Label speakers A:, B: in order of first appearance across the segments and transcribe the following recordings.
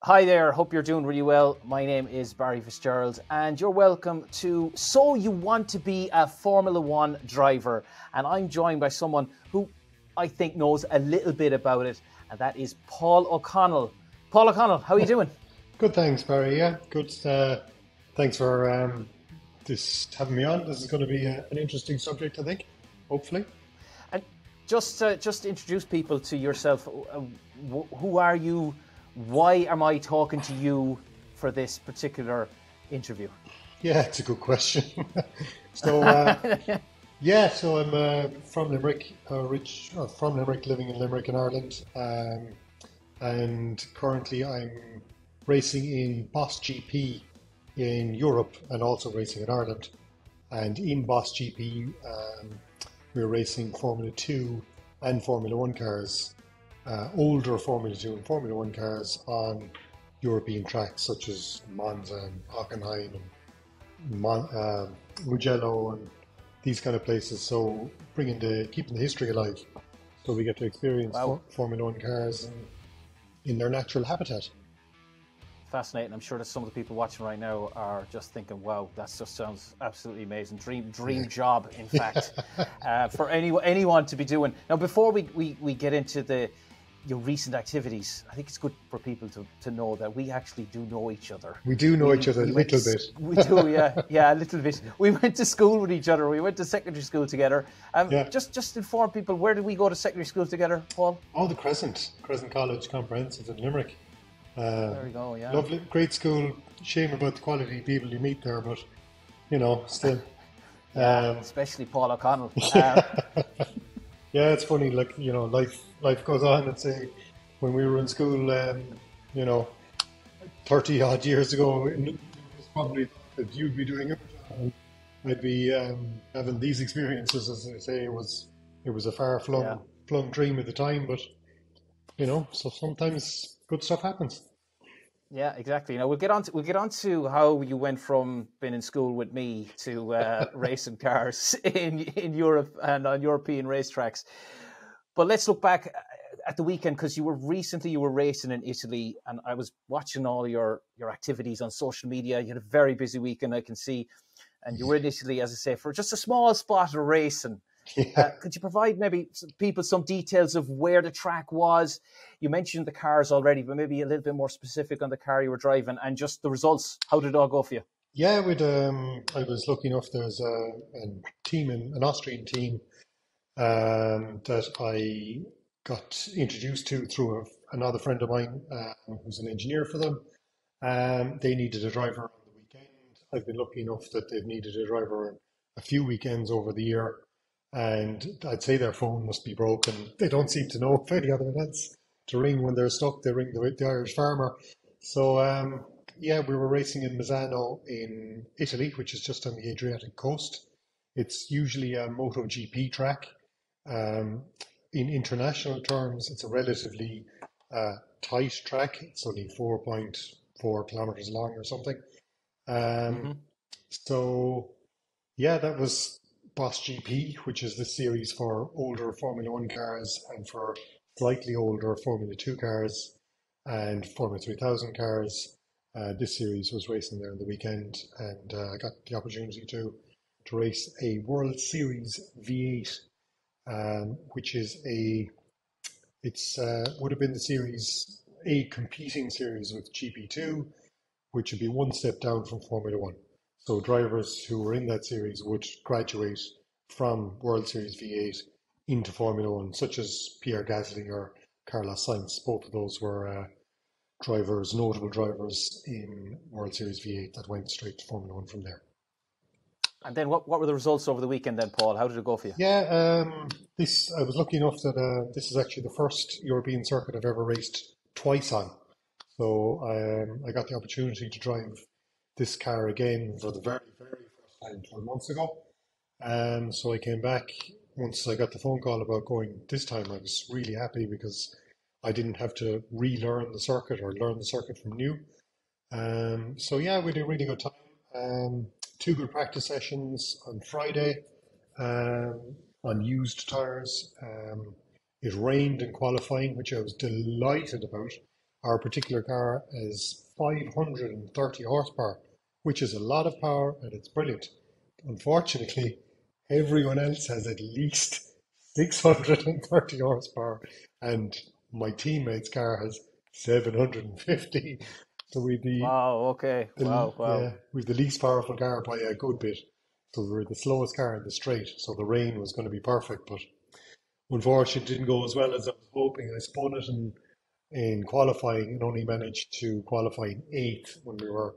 A: Hi there, hope you're doing really well. My name is Barry Fitzgerald and you're welcome to So You Want to Be a Formula One Driver. And I'm joined by someone who I think knows a little bit about it, and that is Paul O'Connell. Paul O'Connell, how are you doing?
B: Good, thanks, Barry. Yeah, good. Thanks for having me on. This is going to be an interesting subject, I think. Hopefully.
A: And just to introduce people to yourself, who are you? Why am I talking to you for this particular interview?
B: Yeah, it's a good question. So I'm from Limerick, from Limerick, living in Limerick in Ireland, and currently I'm racing in Boss GP in Europe and also racing in Ireland. And in Boss GP, we're racing Formula 2 and Formula 1 cars, older Formula 2 and Formula 1 cars on European tracks such as Monza and Hockenheim and Mugello and these kind of places. So keeping the history alive, so we get to experience Formula 1 cars in their natural habitat.
A: Fascinating. I'm sure that some of the people watching right now are just thinking, wow, that just sounds absolutely amazing. Dream job, in fact, for anyone to be doing. Now, before we get into your recent activities, I think it's good for people to know that we actually do know each other.
B: We do know each other a little bit.
A: We do, yeah, a little bit. We went to school with each other. We went to secondary school together. Just inform people, where did we go to secondary school together, Paul?
B: Oh, the Crescent College Comprehensive in Limerick.
A: There we go, yeah.
B: Lovely, great school. Shame about the quality of people you meet there, but still.
A: Especially Paul O'Connell.
B: Yeah, it's funny. Life goes on. And say, when we were in school, 30 odd years ago, it was probably that you'd be doing it. I'd be having these experiences. As I say, it was a far-flung dream at the time, but so sometimes good stuff happens.
A: Yeah, exactly. Now we'll get on to how you went from being in school with me to racing cars in Europe and on European racetracks. But let's look back at the weekend, because you were racing in Italy, and I was watching all your activities on social media. You had a very busy weekend, I can see, and you were in Italy, as I say, for just a small spot of racing. Could you provide maybe people some details of where the track was? You mentioned the cars already, but maybe a little bit more specific on the car you were driving and just the results. How did it all go for you?
B: Yeah, I was lucky enough. There's an Austrian team that I got introduced to through another friend of mine who's an engineer for them. They needed a driver on the weekend. I've been lucky enough that they've needed a driver a few weekends over the year. And I'd say their phone must be broken. They don't seem to know of any other events to ring when they're stuck. They ring the Irish farmer. So, we were racing in Misano in Italy, which is just on the Adriatic coast. It's usually a MotoGP track. In international terms, it's a relatively tight track. It's only 4.4 kilometers long or something. So, that was Boss GP, which is the series for older Formula 1 cars and for slightly older Formula 2 cars and Formula 3000 cars. This series was racing there on the weekend, and I got the opportunity to race a World Series V8, which is would have been the series, a competing series with GP2, which would be one step down from Formula 1. So drivers who were in that series would graduate from World Series V8 into Formula 1, such as Pierre Gasly or Carlos Sainz. Both of those were notable drivers in World Series V8 that went straight to Formula 1 from there.
A: And then what were the results over the weekend then, Paul? How did it go for you?
B: Yeah, I was lucky enough that this is actually the first European circuit I've ever raced twice on. So I got the opportunity to drive this car again for the very, very first time 12 months ago. So I came back. Once I got the phone call about going this time, I was really happy because I didn't have to relearn the circuit or learn the circuit from new. We had a really good time. 2 good practice sessions on Friday on used tyres. It rained in qualifying, which I was delighted about. our particular car has 530 horsepower, which is a lot of power and it's brilliant. Unfortunately, everyone else has at least 630 horsepower, and my teammate's car has 750. So
A: Wow. Okay. Wow. Wow.
B: we've the least powerful car by a good bit. So we were the slowest car in the straight. So the rain was going to be perfect, but unfortunately, it didn't go as well as I was hoping. I spun it in qualifying and only managed to qualify in eighth when we were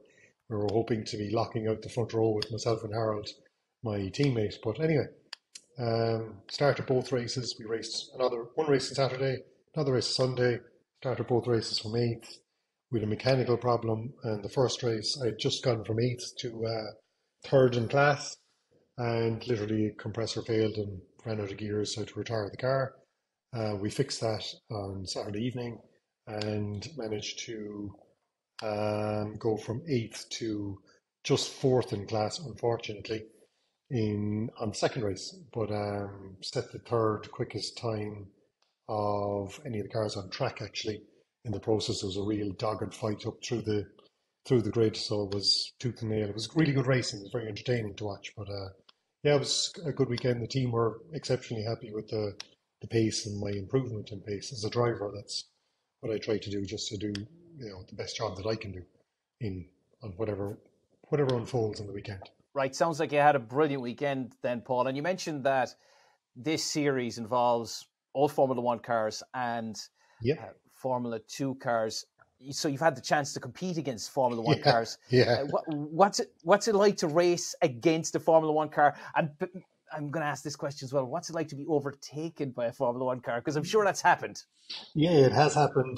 B: hoping to be locking out the front row with myself and Harold, my teammate. But anyway, started both races. We raced one race on Saturday, another race Sunday. Started both races from eighth. We had a mechanical problem, and the first race I had just gone from eighth to third in class, and literally a compressor failed and ran out of gears, so I had to retire the car. We fixed that on Saturday evening and managed to go from eighth to just fourth in class, unfortunately, on the second race, but set the third quickest time of any of the cars on track. Actually, in the process, there was a real dogged fight up through the grid, so it was tooth and nail. It was really good racing. It was very entertaining to watch, but yeah, it was a good weekend. The team were exceptionally happy with the pace and my improvement in pace as a driver. That's what I try to do, just to do the best job that I can do on whatever unfolds on the weekend.
A: Right. Sounds like you had a brilliant weekend then, Paul. And you mentioned that this series involves all Formula One cars and
B: Yeah,
A: Formula 2 cars. So you've had the chance to compete against Formula One cars.
B: yeah.
A: What's it like to race against a Formula One car? And I'm going to ask this question as well. What's it like to be overtaken by a Formula One car? Because I'm sure that's happened.
B: Yeah, it has happened.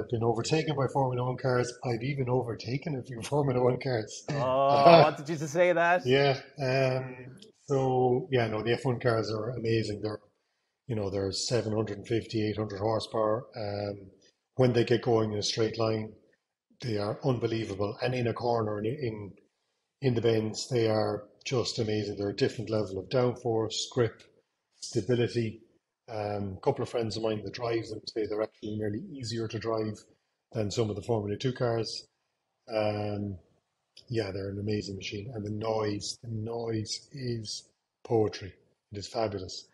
B: Been overtaken by Formula One cars. I've even overtaken a few Formula One cars.
A: Oh, I wanted you to say that.
B: Yeah. So yeah, no, the F1 cars are amazing. They're 750, 800 horsepower. When they get going in a straight line, they are unbelievable. And in a corner, in the bends, they are just amazing. They're a different level of downforce, grip, stability. A couple of friends of mine that drive them say they're actually nearly easier to drive than some of the Formula 2 cars. Yeah, they're an amazing machine. And the noise is poetry. It is fabulous.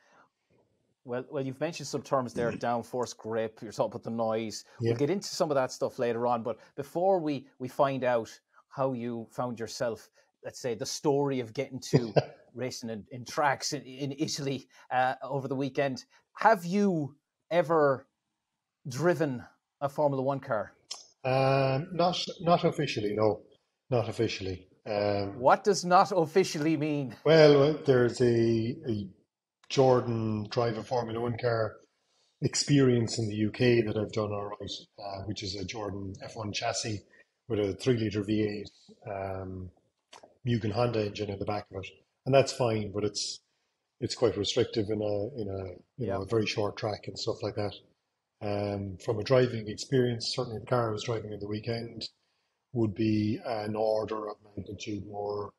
A: Well, you've mentioned some terms there, downforce, grip, you're talking about the noise.
B: Yeah.
A: We'll get into some of that stuff later on. But before we find out how you found yourself, let's say, the story of getting to racing in tracks in Italy over the weekend, have you ever driven a Formula One car?
B: Not officially, no. Not officially.
A: What does not officially mean?
B: Well, there's a Jordan drive a Formula One car experience in the UK that I've done all right, which is a Jordan F1 chassis with a 3-litre V8 Mugen Honda engine in the back of it, and that's fine, but it's quite restrictive in a very short track and stuff like that. From a driving experience, certainly the car I was driving in the weekend would be an order of magnitude more,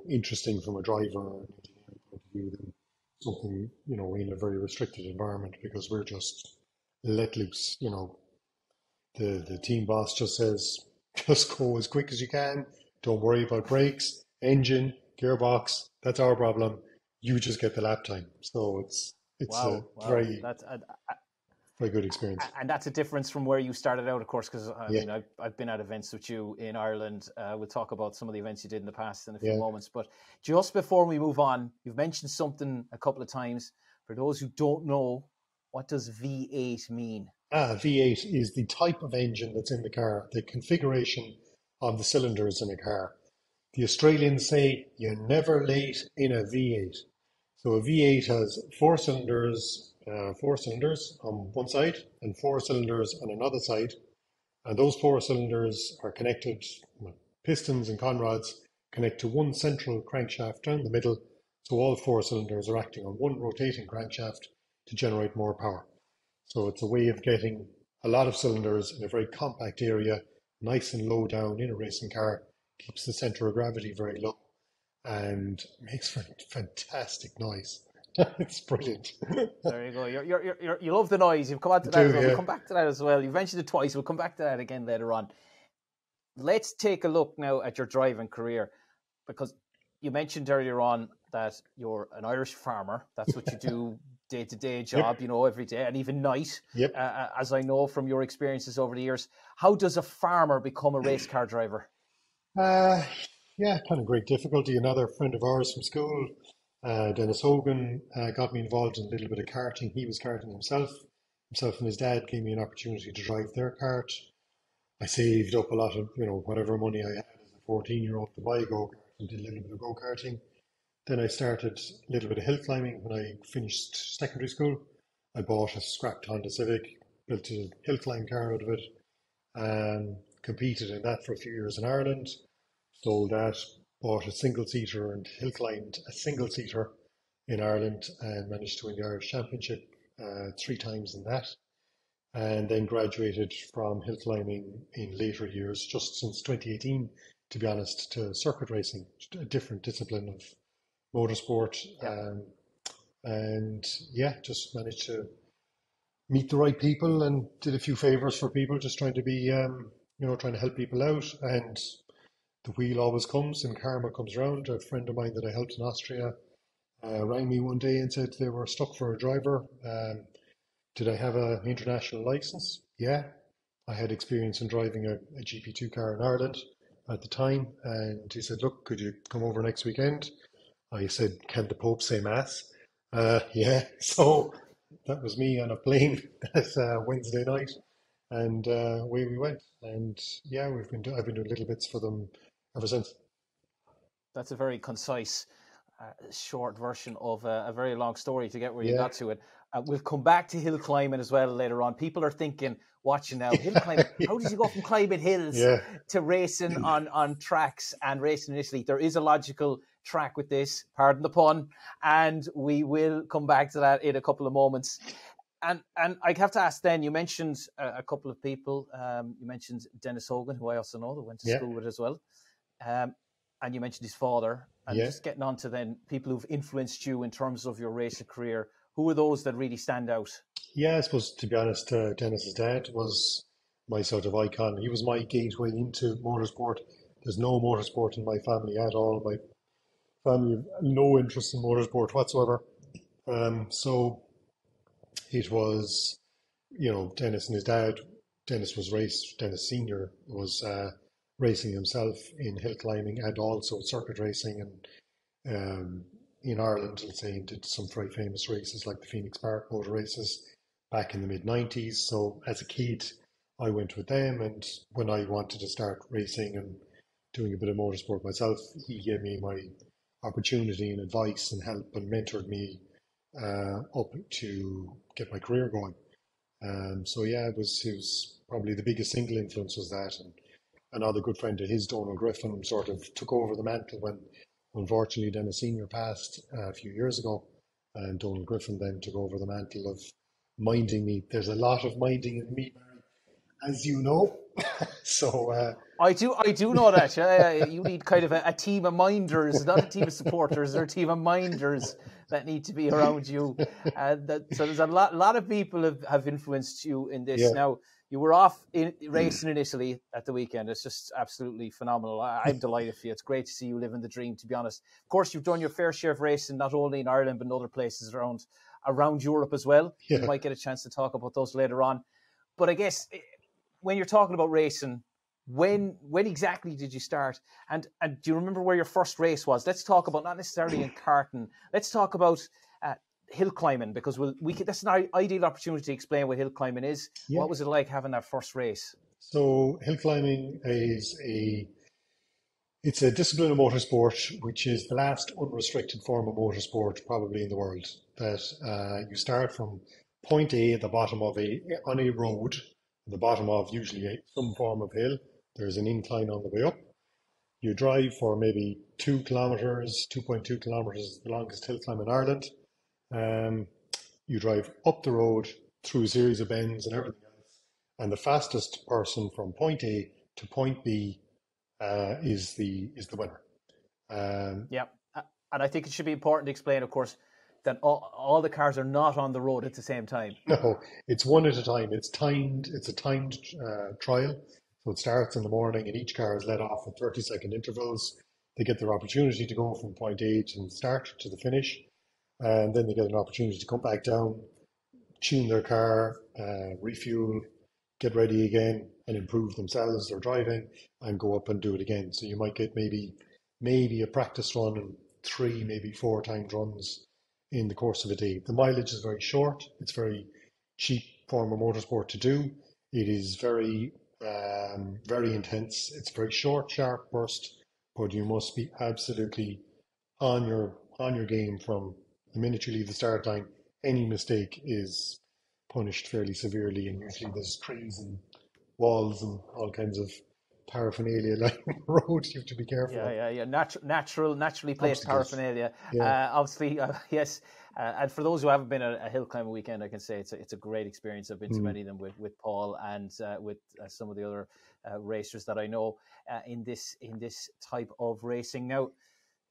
B: interesting from a driver and engineering point of view than something, in a very restricted environment, because we're just let loose. The team boss just says, just go as quick as you can. Don't worry about brakes, engine, gearbox. That's our problem. You just get the lap time. So it's
A: Wow.
B: very
A: That's
B: very good experience.
A: And that's a difference from where you started out, of course, because
B: Yeah.
A: mean, I've been at events with you in Ireland. We'll talk about some of the events you did in the past in a few
B: Yeah.
A: moments. But just before we move on, you've mentioned something a couple of times. For those who don't know, what does V8 mean?
B: V8 is the type of engine that's in the car, the configuration of the cylinders in a car. The Australians say you're never late in a V8. So a V8 has four cylinders on one side and four cylinders on another side. And those four cylinders are connected, pistons and conrods connect to one central crankshaft down the middle. So all four cylinders are acting on one rotating crankshaft to generate more power. So it's a way of getting a lot of cylinders in a very compact area, nice and low down in a racing car, keeps the center of gravity very low, and makes fantastic noise. It's brilliant.
A: There you go. You love the noise. You've come on
B: I
A: to that as
B: do,
A: well. We'll
B: yeah.
A: come back to that as well. You've mentioned it twice. We'll come back to that again later on. Let's take a look now at your driving career, because you mentioned earlier on that you're an Irish farmer. That's what you do day-to-day job,
B: Yep,
A: every day and even night,
B: yep.
A: as I know from your experiences over the years. How does a farmer become a race car driver?
B: Uh, yeah, kind of great difficulty. Another friend of ours from school, Dennis Hogan, got me involved in a little bit of karting. He was karting himself. Himself and his dad gave me an opportunity to drive their kart. I saved up a lot of, whatever money I had as a 14-year-old to buy a go-kart and did a little bit of go-karting. Then I started a little bit of hill climbing when I finished secondary school. I bought a scrapped Honda Civic, built a hill climb car out of it, competed in that for a few years in Ireland, sold that, bought a single seater and hill climbed a single seater in Ireland and managed to win the Irish Championship 3 times in that. And then graduated from hill climbing in later years, just since 2018, to be honest, to circuit racing, a different discipline of motorsport.
A: Yeah,
B: And yeah, just managed to meet the right people and did a few favors for people, just trying to be, trying to help people out. And the wheel always comes and karma comes around. A friend of mine that I helped in Austria rang me one day and said they were stuck for a driver. Did I have an international license? Yeah. I had experience in driving a GP2 car in Ireland at the time. And he said, look, could you come over next weekend? I said, can the Pope say Mass? Yeah. So that was me on a plane that Wednesday night. And away we went. And yeah, I've been doing little bits for them ever since.
A: that's a very concise, short version of a very long story to get where you
B: Yeah.
A: got to it. We'll come back to hill climbing as well later on. People are thinking, watching now, hill climbing. How does you go from climbing hills
B: Yeah.
A: to racing on tracks and racing in Italy? There is a logical track with this, pardon the pun, and we will come back to that in a couple of moments. And I have to ask then, you mentioned a couple of people. You mentioned Dennis Hogan, who I also know that went to
B: Yeah.
A: school with as well. Um, and you mentioned his father. And
B: Yeah.
A: just getting on to then people who've influenced you in terms of your racing career. Who are those that really stand out?
B: Yeah, I suppose to be honest, Dennis's dad was my sort of icon. He was my gateway into motorsport. There's no motorsport in my family at all. My family have no interest in motorsport whatsoever. So it was, Dennis and his dad. Dennis Senior was racing himself in hill climbing and also circuit racing and in Ireland, let's say, he did some very famous races like the Phoenix Park motor races back in the mid 90s. So as a kid, I went with them, and when I wanted to start racing and doing a bit of motorsport myself, he gave me my opportunity and advice and help and mentored me up to get my career going. So yeah, it was probably the biggest single influence was that, and another good friend of his, Donald Griffin, sort of took over the mantle when unfortunately Dennis Senior passed a few years ago, and Donald Griffin then took over the mantle of minding me. There's a lot of minding in me, as you know. So
A: I do know that. You need kind of a team of minders, not a team of supporters, or a team of minders that need to be around you. So there's a lot of people have influenced you in this.
B: yeah,
A: Now, you were off racing in Italy at the weekend. It's just absolutely phenomenal. I'm delighted for you. It's great to see you living the dream, to be honest. Of course, you've done your fair share of racing, not only in Ireland, but in other places around Europe as well. We
B: yeah.
A: might get a chance to talk about those later on. But I guess when you're talking about racing, when exactly did you start? And do you remember where your first race was? Let's talk about not necessarily in karting. Let's talk about hill climbing, because that's an ideal opportunity to explain what hill climbing is.
B: Yeah.
A: What was it like having that first race?
B: So hill climbing is it's a discipline of motorsport which is the last unrestricted form of motorsport probably in the world. That you start from point A at the bottom of on a road, at the bottom of usually some form of hill. There's an incline on the way up. You drive for maybe 2 kilometers, 2.2 kilometers is the longest hill climb in Ireland. Um, you drive up the road through a series of bends and everything else. And the fastest person from point A to point B is the winner. Um,
A: Yeah. And I think it should be important to explain, of course, that all the cars are not on the road at the same time.
B: No, it's one at a time. It's timed. It's a timed trial. So it starts in the morning, and each car is let off at 30-second intervals. They get their opportunity to go from point A to the start to the finish, and then they get an opportunity to come back down, tune their car, refuel, get ready again, and improve themselves, their driving, and go up and do it again. So you might get maybe a practice run and 3, maybe 4 timed runs in the course of a day. The mileage is very short. It's very cheap form of motorsport to do. It is very intense. It's very short, sharp burst, but you must be absolutely on your game from the minute you leave the start line. Any mistake is punished fairly severely, and usually there's trees and walls and all kinds of paraphernalia lining the road. You have to be careful.
A: Yeah. Naturally placed paraphernalia.
B: Yeah.
A: Obviously, yes. And for those who haven't been a hill climbing weekend, I can say it's a great experience. I've been to many of them with Paul and with some of the other racers that I know in this type of racing. Now,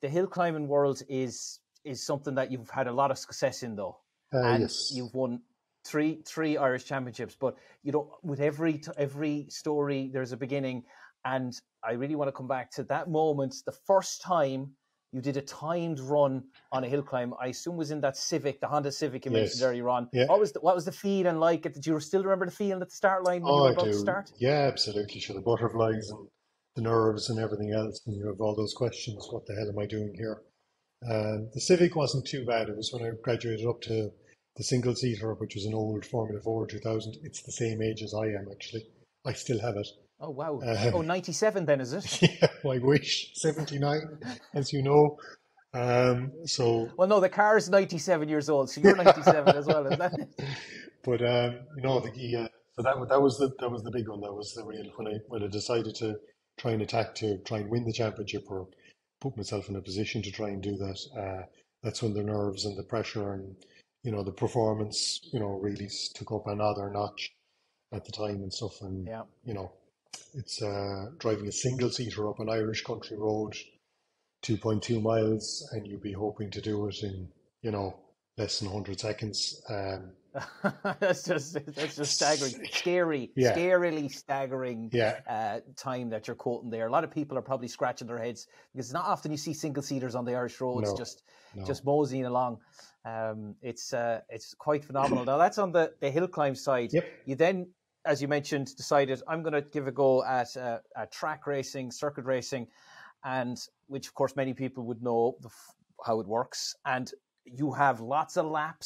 A: the hill climbing world is something that you've had a lot of success in, though, and
B: Yes.
A: you've won three Irish championships. But with every story, there's a beginning. And I really want to come back to that moment, the first time you did a timed run on a hill climb. I assume was in that Civic, the Honda Civic you mentioned earlier on.
B: Yeah.
A: What was the feeling like? Did you still remember the feeling at the start line when you were about to start?
B: Yeah, absolutely. Sure, the butterflies and the nerves and everything else, and you have all those questions. What the hell am I doing here? The Civic wasn't too bad. It was when I graduated up to the single seater, which was an old Formula 4 2000. It's the same age as I am, actually. I still have it.
A: Oh, wow. 97 then, is it?
B: Yeah, I wish. 79, as you know.
A: Well, no, the car is 97 years old, so you're 97 as well, isn't that?
B: But so that was the big one. That was the real when I decided to try and win the championship or put myself in a position to try and do that. That's when the nerves and the pressure and the performance really took up another notch at the time and stuff. And it's driving a single seater up an Irish country road, 2.2 miles, and you'd be hoping to do it in less than 100 seconds.
A: That's just staggering, scarily staggering time that you're quoting there. A lot of people are probably scratching their heads because it's not often you see single seaters on the Irish roads just moseying along. It's quite phenomenal. Now that's on the hill climb side.
B: Yep.
A: You then, as you mentioned, decided I'm going to give a go at track racing, circuit racing, and which of course many people would know how it works. And you have lots of lap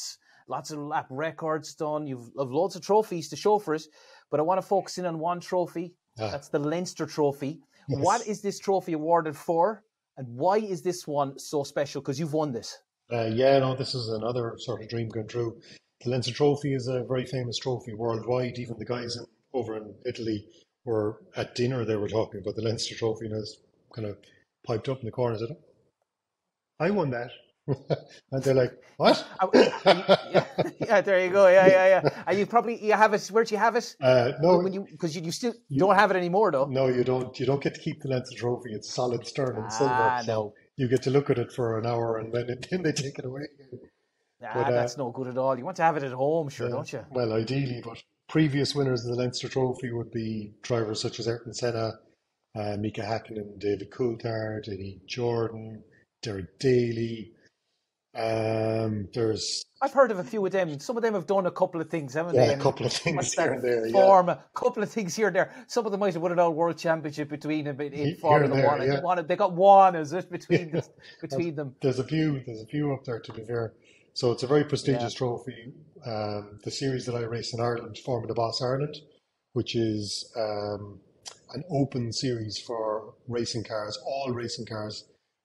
A: records done. You've loads of trophies to show for it, but I want to focus in on one trophy. That's the Leinster Trophy.
B: Yes.
A: What is this trophy awarded for, and why is this one so special? Because you've won this.
B: This is another sort of dream come true. The Leinster Trophy is a very famous trophy worldwide. Even the guys over in Italy were at dinner. They were talking about the Leinster Trophy, and I was kind of piped up in the corner and said, "I won that." And they're like, "What?"
A: Yeah, there you go. Yeah. And you have it. Where do you have it?
B: No,
A: because you still don't have it anymore, though.
B: No, you don't. You don't get to keep the Leinster Trophy. It's solid sterling silver.
A: No.
B: You get to look at it for an hour, and then they take it away.
A: That's no good at all. You want to have it at home, sure, don't you?
B: Well, ideally, but previous winners of the Leinster Trophy would be drivers such as Ayrton Senna, Mika Hakkinen, David Coulthard, Eddie Jordan, Derek Daly.
A: I've heard of a few of them. Some of them have done a couple of things, haven't they?
B: Yeah, a couple of things here and there.
A: A couple of things here and there. Some of them might have won an all world championship between them in Formula 1. They got one, is it, between them?
B: There's a few up there, to be fair. So it's a very prestigious trophy. The series that I race in Ireland, Formula Boss Ireland, which is an open series for racing cars, all racing cars.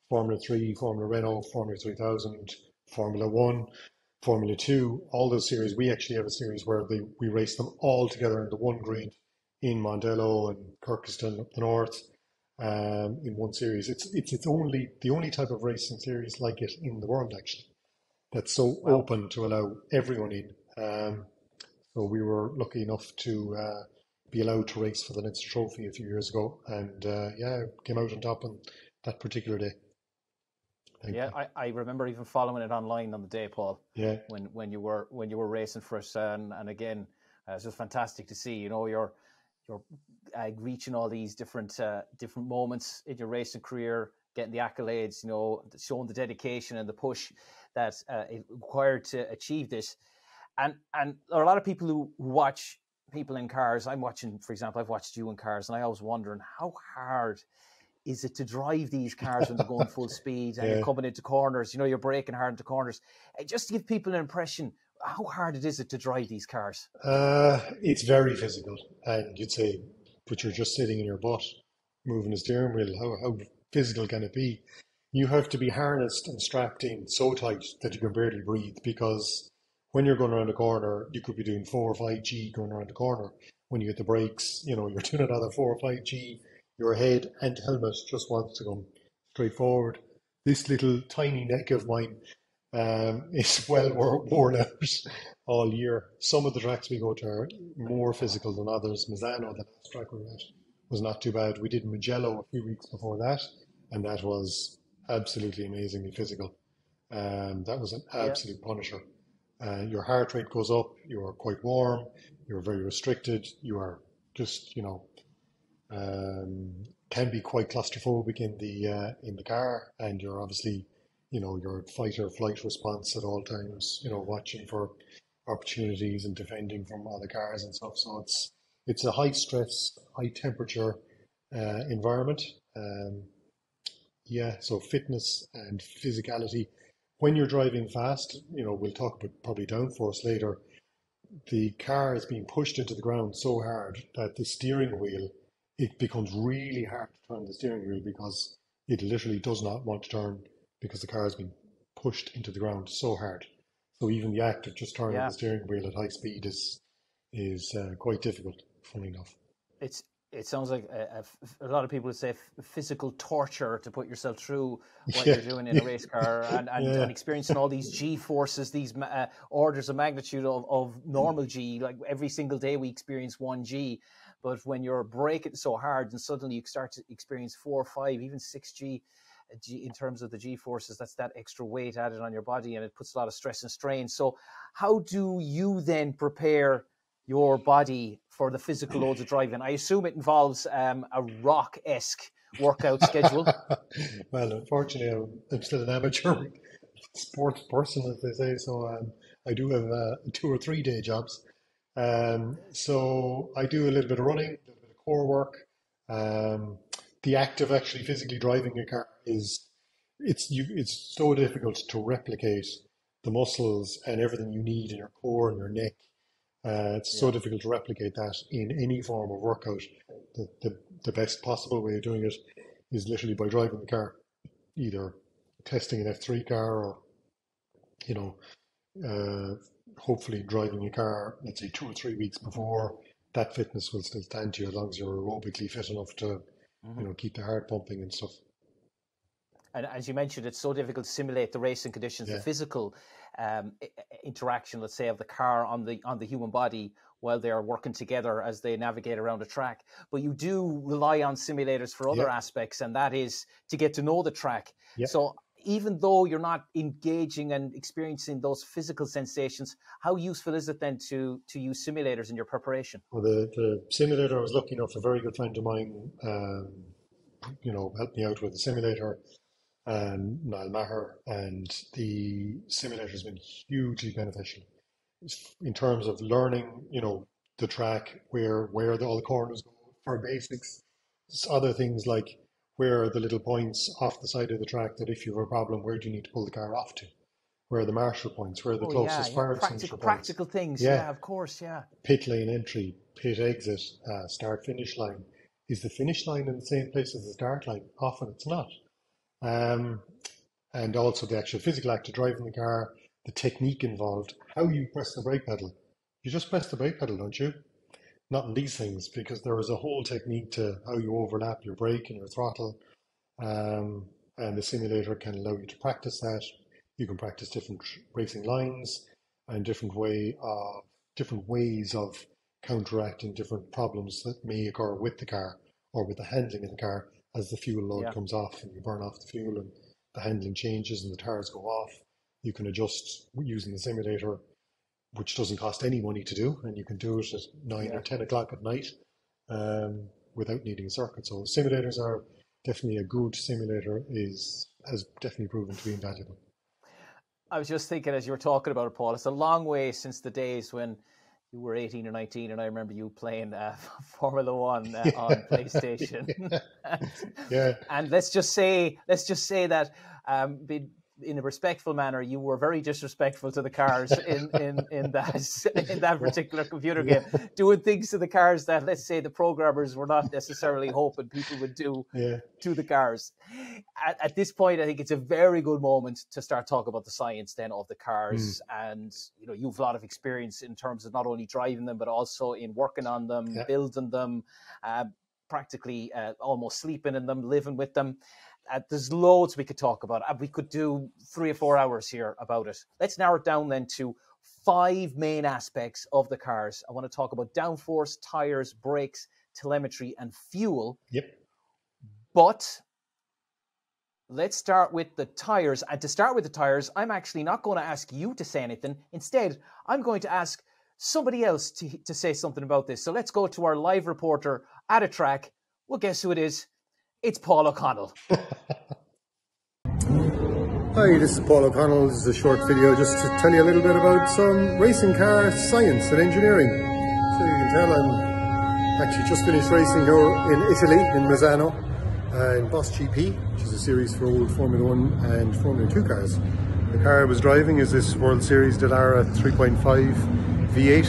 B: Formula 3, Formula Renault, Formula 3000, Formula 1, Formula 2, all those series. We actually have a series where we race them all together in the one grid in Mondello and Kirkiston up the north in one series. It's the only type of racing series like it in the world, actually, that's so open to allow everyone in. So we were lucky enough to be allowed to race for the Leinster Trophy a few years ago, and came out on top on that particular day. Thank
A: Yeah,
B: God.
A: I remember even following it online on the day, Paul,
B: Yeah,
A: when you were racing for us, and again, it's just fantastic to see. You know, you're reaching all these different moments in your racing career, getting the accolades. You know, showing the dedication and the push that it required to achieve this. And there are a lot of people who watch people in cars. I'm watching, for example, I've watched you in cars, and I always wondering how hard is it to drive these cars when they're going full speed and you're
B: yeah.
A: coming into corners, you know, you're braking hard into corners. Just to give people an impression, how hard it is it to drive these cars?
B: It's very physical, and you'd say, but you're just sitting in your butt, moving the steering wheel. How physical can it be? You have to be harnessed and strapped in so tight that you can barely breathe because when you're going around a corner, you could be doing 4 or 5 G going around the corner. When you hit the brakes, you know, you're doing another 4 or 5 G. Your head and helmet just wants to come straight forward. This little tiny neck of mine is well worn out all year. Some of the tracks we go to are more physical than others. Misano, the last track we were at, was not too bad. We did Mugello a few weeks before that, and that was absolutely amazingly physical. That was an
A: Yeah,
B: absolute punisher. Your heart rate goes up, you are quite warm, you're very restricted, you are just, um, can be quite claustrophobic in the car, and you're obviously, your fight or flight response at all times. Watching for opportunities and defending from other cars and stuff. So it's a high stress, high temperature environment. Um, yeah, so fitness and physicality. When you're driving fast, we'll talk about probably downforce later. The car is being pushed into the ground so hard that the steering wheel, it becomes really hard to turn the steering wheel because it literally does not want to turn because the car has been pushed into the ground so hard. So even the act of just turning
A: yeah.
B: the steering wheel at high speed is quite difficult, funny enough.
A: It's it sounds like a lot of people would say physical torture to put yourself through what
B: Yeah,
A: you're doing in
B: yeah,
A: a race car
B: yeah,
A: and experiencing all these G forces, these orders of magnitude of normal G. Like every single day we experience 1G, but when you're braking so hard and suddenly you start to experience 4, 5, even 6G. In terms of the G forces, that's that extra weight added on your body, and it puts a lot of stress and strain. So, how do you then prepare your body for the physical loads of driving? I assume it involves a rock-esque workout schedule.
B: Well, unfortunately, I'm still an amateur sports person, as they say. So I do have 2 or 3 day jobs. So I do a little bit of running, a little bit of core work. Um, the act of actually physically driving a car it's so difficult to replicate the muscles and everything you need in your core and your neck. It's so
A: Yeah,
B: difficult to replicate that in any form of workout. The best possible way of doing it is literally by driving the car, either testing an F3 car or, you know, uh, hopefully driving a car, let's say 2 or 3 weeks before. That fitness will still stand to you as long as you're aerobically fit enough to,
A: hmm
B: keep the heart pumping and stuff.
A: and as you mentioned, it's so difficult to simulate the racing conditions, the
B: Yeah,
A: physical interaction, let's say, of the car on the human body while they are working together as they navigate around a track. But you do rely on simulators for
B: yeah,
A: other aspects, and that is to get to know the track.
B: yeah.
A: So even though you're not engaging and experiencing those physical sensations, how useful is it then to use simulators in your preparation?
B: Well, the simulator, I was lucky enough, a very good friend of mine, helped me out with the simulator, and Niall Maher, and the simulator has been hugely beneficial in terms of learning, the track, where all the corners go for basics. Other things like where are the little points off the side of the track that if you have a problem, where do you need to pull the car off to? Where are the marshal points? Where are the
A: Oh yeah,
B: closest
A: yeah,
B: fire extinguisher points?
A: practical things.
B: Yeah,
A: Yeah, of course. Yeah,
B: pit lane entry, pit exit, start finish line. Is the finish line in the same place as the start line? Often it's not. Um, and also the actual physical act of driving the car, the technique involved, how you press the brake pedal. You just press the brake pedal, don't you? Not in these things, because there is a whole technique to how you overlap your brake and your throttle. Um, and the simulator can allow you to practice that. You can practice different racing lines and different ways of counteracting different problems that may occur with the car or with the handling of the car as the fuel load
A: yeah.
B: comes off and you burn off the fuel and the handling changes and the tires go off, you can adjust using the simulator, which doesn't cost any money to do, and you can do it at 9 or 10 o'clock at night without needing a circuit. So simulators are definitely a good simulator has definitely proven to be invaluable.
A: I was just thinking as you were talking about it, Paul, it's a long way since the days when you were 18 or 19, and I remember you playing Formula One on PlayStation. And let's just say that in a respectful manner, you were very disrespectful to the cars in that particular computer game, doing things to the cars that, let's say, the programmers were not necessarily hoping people would do to the cars. At this point, I think it's a very good moment to start talking about the science then of the cars. And you've a lot of experience in terms of not only driving them, but also in working on them, building them, practically almost sleeping in them, living with them. There's loads we could talk about. We could do 3 or 4 hours here about it. Let's narrow it down then to 5 main aspects of the cars. I want to talk about downforce, tyres, brakes, telemetry, and fuel. But let's start with the tyres. And to start with the tyres, I'm actually not going to ask you to say anything. Instead, I'm going to ask somebody else to say something about this. So let's go to our live reporter at a track. Well, guess who it is? It's Paul O'Connell.
B: Hi, this is Paul O'Connell. This is a short video just to tell you a little bit about some racing car science and engineering. So you can tell I'm actually just finished racing here in Italy, in Misano, in Boss GP, which is a series for old Formula 1 and Formula 2 cars. The car I was driving is this World Series Dallara 3.5 V8.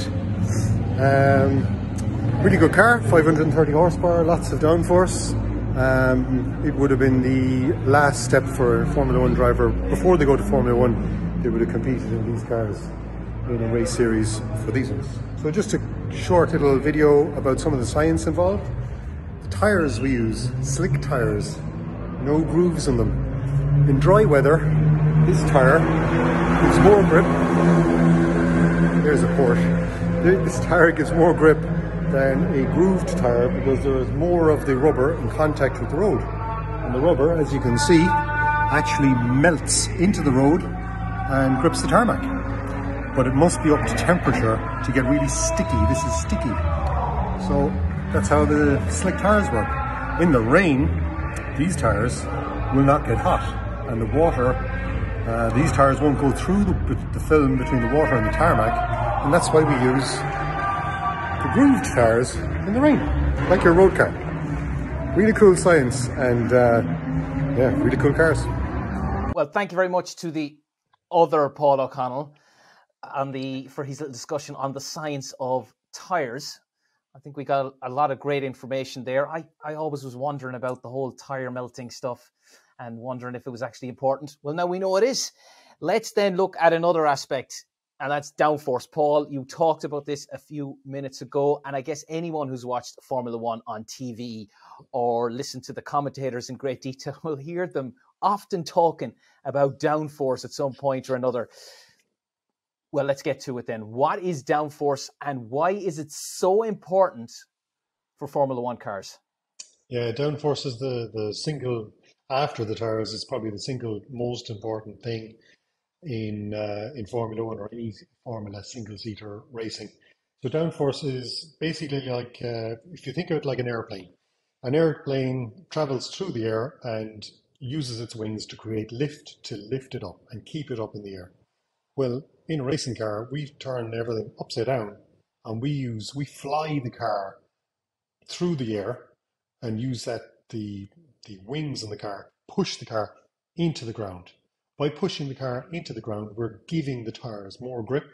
B: Really good car, 530 horsepower, lots of downforce. It would have been the last step for a Formula 1 driver. Before they go to Formula 1, they would have competed in these cars in a race series for these ones. So just a short little video about some of the science involved. The tyres we use, slick tyres, no grooves in them. In dry weather, this tyre gives more grip. There's a Porsche. This tyre gives more grip than a grooved tyre because there is more of the rubber in contact with the road. And the rubber, as you can see, actually melts into the road and grips the tarmac. But it must be up to temperature to get really sticky. This is sticky. So that's how the slick tyres work. In the rain, these tyres will not get hot. And the water, these tyres won't go through the film between the water and the tarmac. And that's why we use the grooved tyres in the rain, like your road car. Really cool science and really cool cars.
A: Well, thank you very much to the other Paul O'Connell for his little discussion on the science of tyres. I think we got a lot of great information there. I always was wondering about the whole tyre melting stuff and wondering if it was actually important. Well, now we know it is. Let's then look at another aspect, and that's downforce. Paul, you talked about this a few minutes ago, and I guess anyone who's watched Formula One on TV or listened to the commentators in great detail will hear them often talking about downforce at some point or another. Well, let's get to it then. What is downforce and why is it so important for Formula One cars?
B: Yeah, downforce is the single, after the tyres, is probably the single most important thing in Formula One or any Formula single-seater racing. So downforce is basically like, if you think of it like an airplane travels through the air and uses its wings to create lift to lift it up and keep it up in the air. Well, in a racing car, we turn everything upside down and we fly the car through the air and use the wings in the car, push the car into the ground. By pushing the car into the ground, we're giving the tyres more grip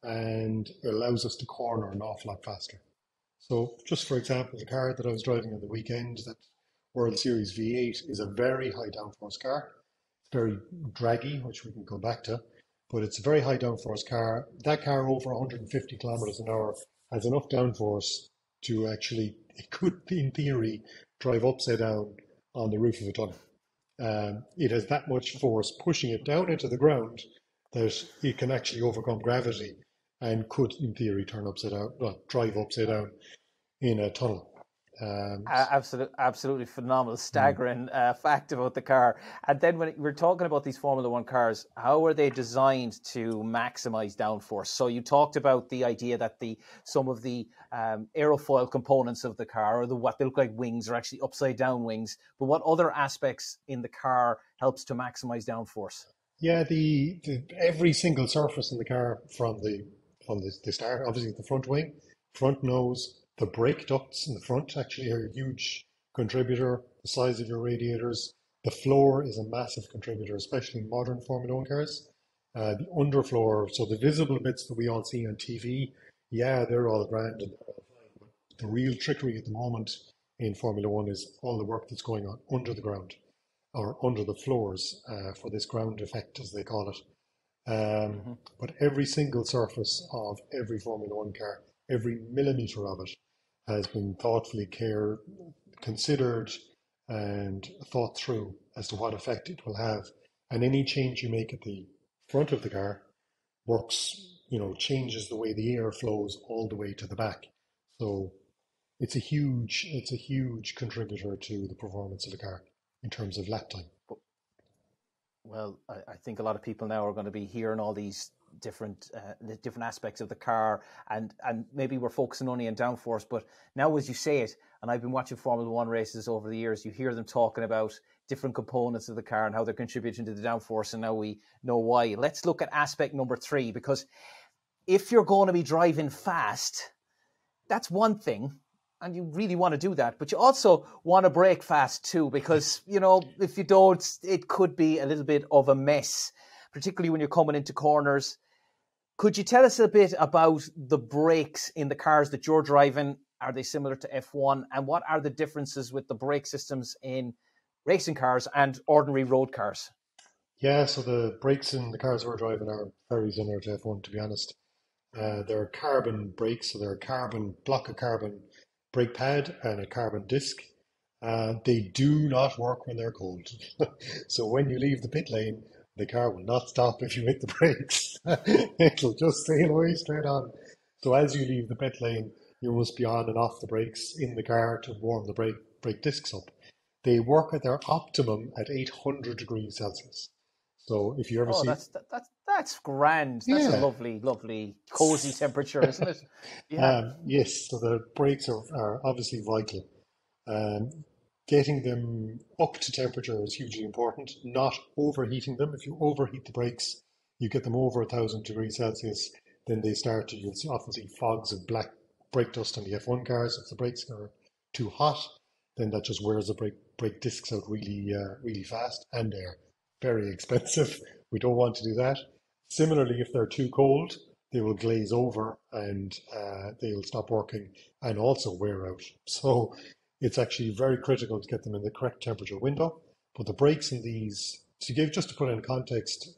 B: and it allows us to corner an awful lot faster. So just for example, the car that I was driving on the weekend, that World Series V8, is a very high downforce car. It's very draggy, which we can go back to, but it's a very high downforce car. That car over 150 kilometers an hour has enough downforce to actually, it could in theory drive upside down on the roof of a tunnel. It has that much force pushing it down into the ground that it can actually overcome gravity and could, in theory, turn upside down, well, drive upside down in a tunnel.
A: Absolutely phenomenal, staggering fact about the car. And then when we're talking about these Formula One cars, how are they designed to maximize downforce? So you talked about the idea that some of the aerofoil components of the car, or what they look like wings, are actually upside down wings. But what other aspects in the car helps to maximize downforce?
B: Yeah, the every single surface in the car from the start, obviously the front wing, front nose, the brake ducts in the front actually are a huge contributor. The size of your radiators, the floor is a massive contributor, especially in modern Formula One cars. The underfloor, so the visible bits that we all see on TV, yeah, they're all grand and all fine. But the real trickery at the moment in Formula One is all the work that's going on under the ground or under the floors for this ground effect, as they call it.
A: Mm-hmm.
B: But every single surface of every Formula One car, every millimeter of it, has been thoughtfully considered and thought through as to what effect it will have. And any change you make at the front of the car changes the way the air flows all the way to the back. So it's a huge contributor to the performance of the car in terms of lap time.
A: Well, I think a lot of people now are going to be hearing all these different aspects of the car, and maybe we're focusing only on downforce, but now as you say it, and I've been watching Formula One races over the years, you hear them talking about different components of the car and how they're contributing to the downforce, and now we know why. Let's look at aspect number 3, because if you're going to be driving fast, that's one thing, and you really want to do that, but you also want to brake fast too, because, if you don't, it could be a little bit of a mess, particularly when you're coming into corners. Could you tell us a bit about the brakes in the cars that you're driving? Are they similar to F1? And what are the differences with the brake systems in racing cars and ordinary road cars?
B: Yeah, so the brakes in the cars we're driving are very similar to F1, to be honest. They're carbon brakes, so they're a block of carbon brake pad and a carbon disc. They do not work when they're cold. So when you leave the pit lane, the car will not stop if you hit the brakes. It'll just sail away straight on. So as you leave the pit lane, you must be on and off the brakes in the car to warm the brake discs up. They work at their optimum at 800 degrees Celsius. So if you ever
A: Oh,
B: see,
A: that's grand. That's a
B: yeah,
A: lovely, cozy temperature, isn't it? Yeah.
B: yes. So the brakes are obviously vital. Um, Getting them up to temperature is hugely important. Not overheating them. If you overheat the brakes, you get them over 1,000 degrees Celsius, then you'll often see fogs of black brake dust on the F1 cars. If the brakes are too hot, then that just wears the brake discs out really fast, and they're very expensive. We don't want to do that. Similarly, if they're too cold, they will glaze over and they'll stop working and also wear out. So it's actually very critical to get them in the correct temperature window. But the brakes in these, just to put it in context,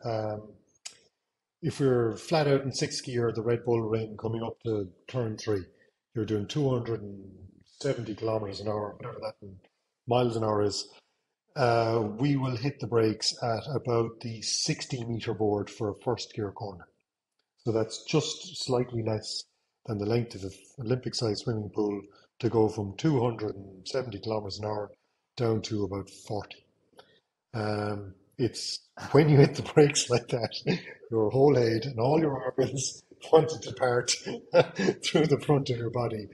B: if we're flat out in sixth gear, the Red Bull Ring coming up to turn 3, you're doing 270 kilometers an hour, whatever that in miles an hour is. We will hit the brakes at about the 60-meter board for a first gear corner. So that's just slightly less than the length of an Olympic-sized swimming pool to go from 270 kilometers an hour down to about 40. It's when you hit the brakes like that, your whole head and all your organs want to depart through the front of your body.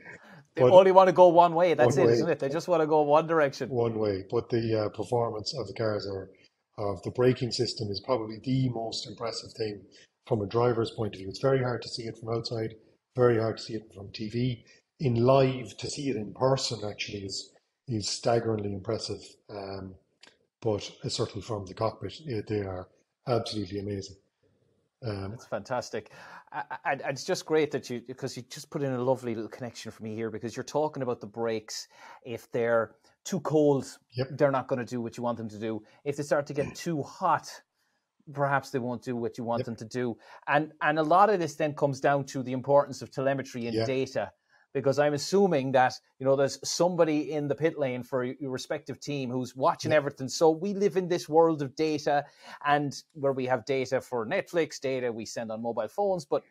A: They only want to go one way. That's
B: one
A: it,
B: way.
A: isn't it? They just want to go one direction.
B: One way. But the performance of the cars of the braking system is probably the most impressive thing from a driver's point of view. It's very hard to see it from outside, very hard to see it from TV. In live, to see it in person actually is staggeringly impressive. But certainly from the cockpit, they are absolutely amazing.
A: That's fantastic. And it's just great because you just put in a lovely little connection for me here, because you're talking about the brakes. If they're too cold,
B: Yep.
A: they're not going to do what you want them to do. If they start to get too hot, perhaps they won't do what you want them to do. And a lot of this then comes down to the importance of telemetry and data, because I'm assuming that, there's somebody in the pit lane for your respective team who's watching everything. So we live in this world of data, and where we have data for Netflix, data we send on mobile phones, but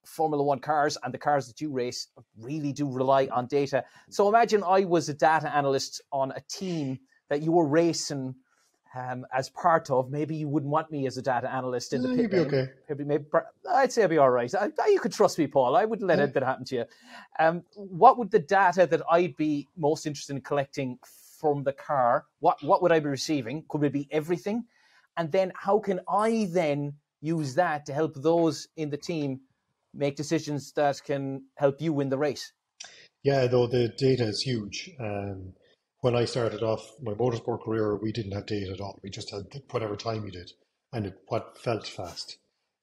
A: Formula One cars and the cars that you race really do rely on data. So imagine I was a data analyst on a team that you were racing as part of. Maybe you wouldn't want me as a data analyst in the pit
B: You'd be
A: lane.
B: okay.
A: Maybe, I'd say I'd be all right. You could trust me, Paul. I wouldn't let anything happen to you. What would the data that I'd be most interested in collecting from the car, what would I be receiving? Could it be everything? And then how can I then use that to help those in the team make decisions that can help you win the race?
B: Yeah, though the data is huge. When I started off my motorsport career, we didn't have data at all. We just had whatever time you did and what felt fast.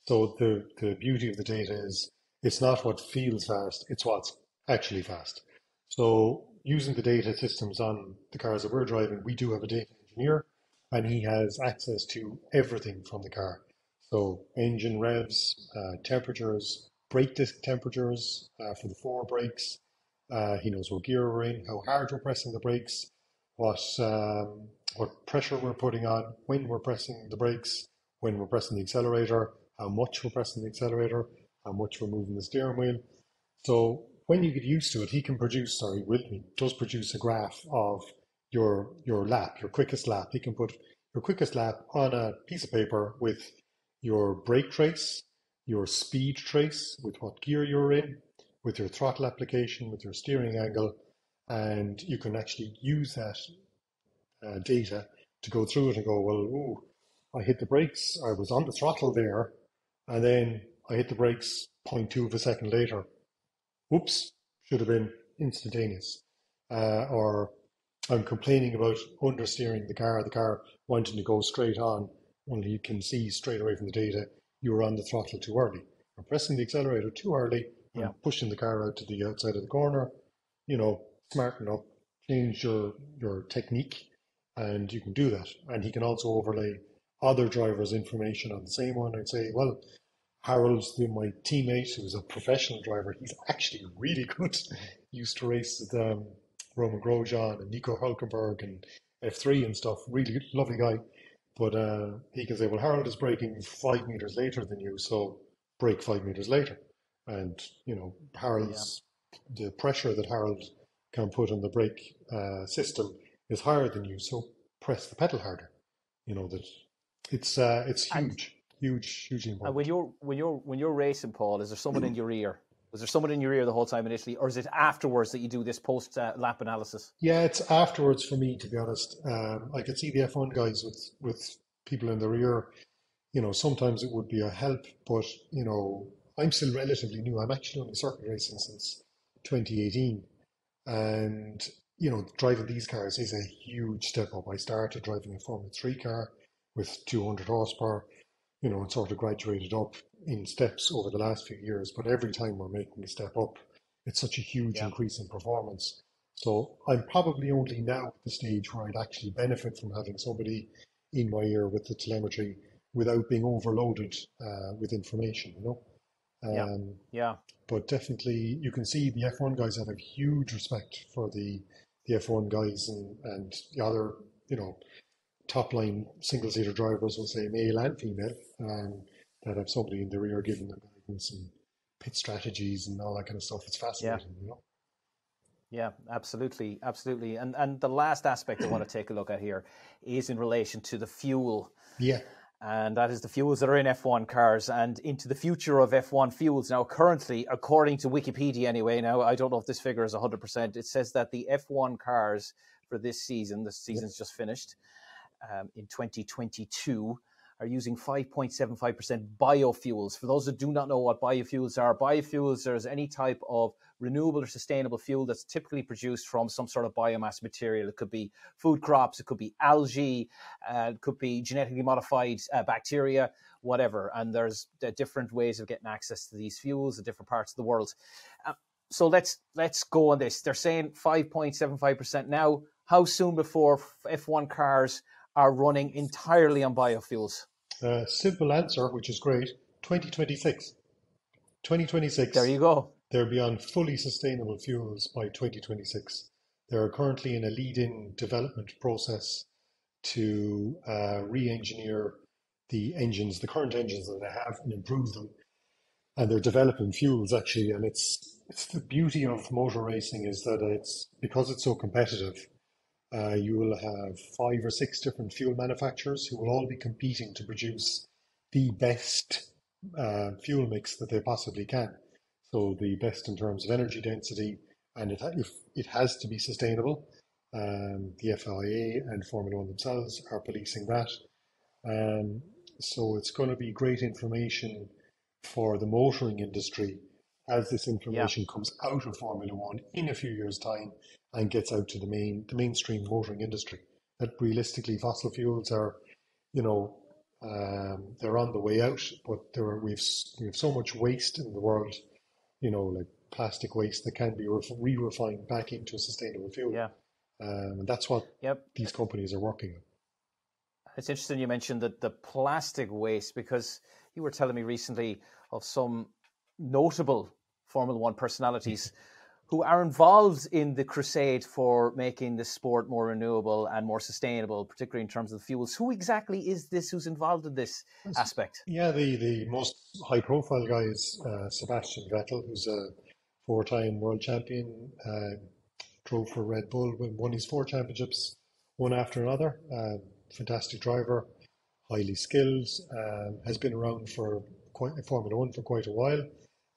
B: So the beauty of the data is it's not what feels fast, it's what's actually fast. So using the data systems on the cars that we're driving, we do have a data engineer and he has access to everything from the car. So engine revs, temperatures, brake disc temperatures for the four brakes. He knows what gear we're in, how hard we're pressing the brakes, what pressure we're putting on, when we're pressing the brakes, when we're pressing the accelerator, how much we're pressing the accelerator, how much we're moving the steering wheel. So when you get used to it, he can produce, does produce a graph of your lap, your quickest lap. He can put your quickest lap on a piece of paper with your brake trace, your speed trace, with what gear you're in, with your throttle application, with your steering angle, and you can actually use that data to go through it and go, well, ooh, I hit the brakes, I was on the throttle there, and then I hit the brakes 0.2 of a second later. Whoops, should have been instantaneous. Or I'm complaining about understeering the car wanting to go straight on, only you can see straight away from the data you were on the throttle too early. I'm pressing the accelerator too early, I'm pushing the car out to the outside of the corner, smarten up, change your technique, and you can do that. And he can also overlay other drivers' information on the same one. I'd say, well, Harold's my teammate, who's a professional driver. He's actually really good. He used to race with Roman Grosjean and Nico Hülkenberg and F3 and stuff. Really lovely guy. But he can say, well, Harold is braking 5 meters later than you, so brake 5 meters later. And, the pressure that Harold can put on the brake system is higher than you, so press the pedal harder. That it's huge, hugely important.
A: And when you're racing, Paul, is there someone in your ear? Was there someone in your ear the whole time initially, or is it afterwards that you do this post lap analysis?
B: Yeah, it's afterwards for me, to be honest. I could see the F1 guys with people in their ear. Sometimes it would be a help, but I'm still relatively new. I'm actually only circuit racing since 2018, and driving these cars is a huge step up. I started driving a Formula 3 car with 200 horsepower, and sort of graduated up in steps over the last few years. But every time we're making a step up, it's such a huge increase in performance. So I'm probably only now at the stage where I'd actually benefit from having somebody in my ear with the telemetry without being overloaded with information, But definitely you can see the F1 guys have a huge respect for the F1 guys and the other, top line single seater drivers, will say male and female, that have somebody in their ear giving them guidance and pit strategies and all that kind of stuff. It's fascinating,
A: Yeah, absolutely. And the last aspect I want to take a look at here is in relation to the fuel.
B: Yeah.
A: And that is the fuels that are in F1 cars and into the future of F1 fuels. Now, currently, according to Wikipedia anyway, now I don't know if this figure is 100%, it says that the F1 cars for this season's just finished, in 2022, are using 5.75% biofuels. For those that do not know what biofuels are any type of renewable or sustainable fuel that's typically produced from some sort of biomass material. It could be food crops, it could be algae, it could be genetically modified bacteria, whatever. And there's different ways of getting access to these fuels in different parts of the world. So let's go on this. They're saying 5.75% now. How soon before F1 cars are running entirely on biofuels?
B: Simple answer, which is great. 2026. 2026.
A: There you go.
B: They'll be on fully sustainable fuels by 2026. They're currently in a lead-in development process to re-engineer the current engines that they have, and improve them. and they're developing fuels actually. And it's the beauty of motor racing is that it's because it's so competitive. You will have 5 or 6 different fuel manufacturers who will all be competing to produce the best fuel mix that they possibly can. So the best in terms of energy density, and if it has to be sustainable. The FIA and Formula One themselves are policing that. Um, so it's going to be great information for the motoring industry as this
A: Yeah.
B: information comes out of Formula One in a few years' time and gets out to the mainstream motoring industry. That realistically, fossil fuels are, you know, they're on the way out, but we have so much waste in the world, like plastic waste that can be re-refined back into a sustainable fuel.
A: Yeah.
B: And that's what
A: Yep.
B: these companies are working on.
A: It's interesting you mentioned that the plastic waste, because you were telling me recently of some notable Formula One personalities who are involved in the crusade for making the sport more renewable and more sustainable, particularly in terms of the fuels. Who exactly is this who's involved in this aspect?
B: Yeah, the most high profile guy is Sebastian Vettel, who's a 4-time world champion, drove for Red Bull, won his 4 championships, one after another. Fantastic driver, highly skilled, has been around for Formula One for quite a while,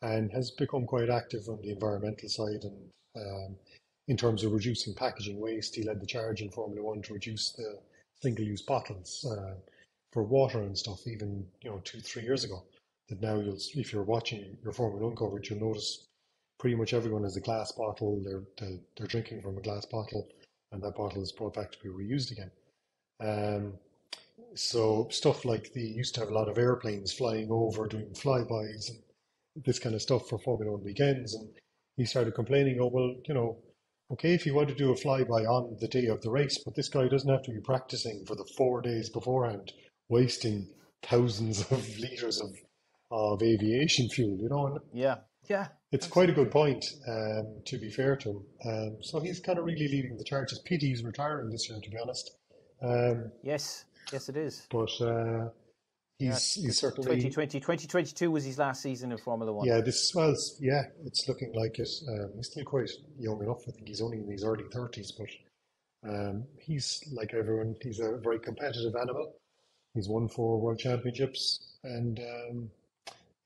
B: and has become quite active on the environmental side. And in terms of reducing packaging waste, he led the charge in Formula One to reduce the single-use bottles for water and stuff. Even 2, 3 years ago, that now if you're watching your Formula One coverage, you'll notice pretty much everyone has a glass bottle. They're drinking from a glass bottle, and that bottle is brought back to be reused again. Um, so stuff like they used to have a lot of airplanes flying over doing flybys and this kind of stuff for Formula One weekends, and he started complaining, oh well, okay, if you want to do a flyby on the day of the race, but this guy doesn't have to be practicing for the 4 days beforehand, wasting thousands of liters of aviation fuel. And
A: Yeah, yeah,
B: it's quite a good
A: absolutely.
B: point, to be fair to him. So he's kind of really leading the charge. It's pity he's retiring this year, to be honest. Um,
A: Yes, yes, it is.
B: but
A: Yeah,
B: he's
A: because
B: certainly,
A: 2022 was his last season in Formula One.
B: yeah, it's looking like it. He's still quite young enough. I think he's only in his early 30s, but he's like everyone. He's a very competitive animal. He's won 4 world championships, and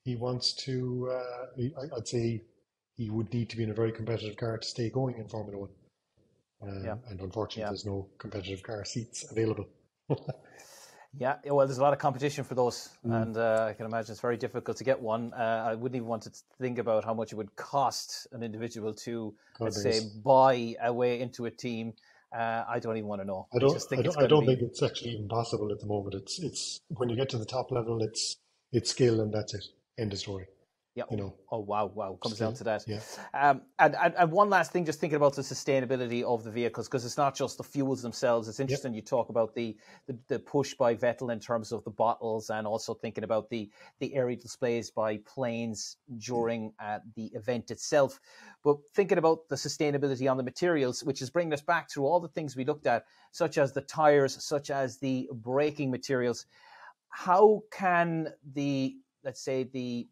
B: he wants to. I'd say he would need to be in a very competitive car to stay going in Formula One.
A: Yeah,
B: And unfortunately,
A: yeah.
B: there's no competitive car seats available.
A: Yeah, well, there's a lot of competition for those,
B: Mm,
A: and I can imagine it's very difficult to get one. I wouldn't even want to think about how much it would cost an individual to,
B: God
A: let's say,
B: knows.
A: buy a way into a team. I don't even want to know.
B: I
A: I
B: don't,
A: just
B: I
A: think it's
B: don't, I
A: going to
B: don't
A: be.
B: think it's actually even possible at the moment. It's when you get to the top level, it's skill and that's it. End of story.
A: Yeah.
B: You know,
A: Oh, wow, wow. Comes down
B: skill.
A: to that.
B: Yeah,
A: And one last thing, just thinking about the sustainability of the vehicles, because it's not just the fuels themselves. It's
B: yep,
A: interesting you talk about the push by Vettel in terms of the bottles, and also thinking about the aerial displays by planes during the event itself. But thinking about the sustainability on the materials, which is bringing us back through all the things we looked at, such as the tires, such as the braking materials. How can let's say the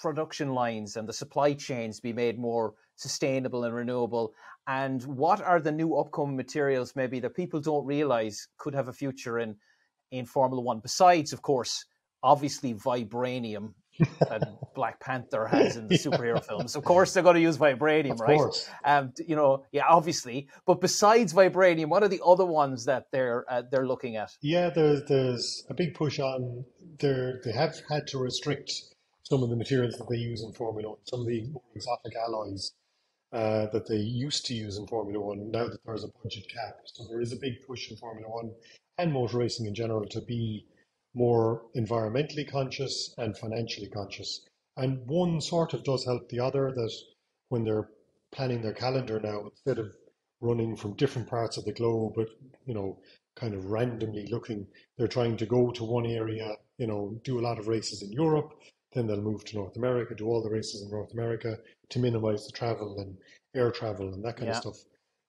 A: production lines and the supply chains be made more sustainable and renewable? And what are the new upcoming materials maybe that people don't realize could have a future in Formula One? Besides, of course, obviously vibranium that Black Panther has in the
B: yeah,
A: superhero films. Of course, they're going to use vibranium,
B: of
A: right?
B: course.
A: Yeah, obviously. But besides vibranium, what are the other ones that they're looking at?
B: Yeah, there's a big push on there. They have had to restrict some of the materials that they use in Formula One, some of the more exotic alloys that they used to use in Formula One, now that there's a budget cap. So there is a big push in Formula One and motor racing in general to be more environmentally conscious and financially conscious. And one sort of does help the other, that when they're planning their calendar now, instead of running from different parts of the globe, but kind of randomly looking, they're trying to go to one area, do a lot of races in Europe, then they'll move to North America, do all the races in North America to minimize the travel and air travel and that kind of
A: Yeah,
B: stuff.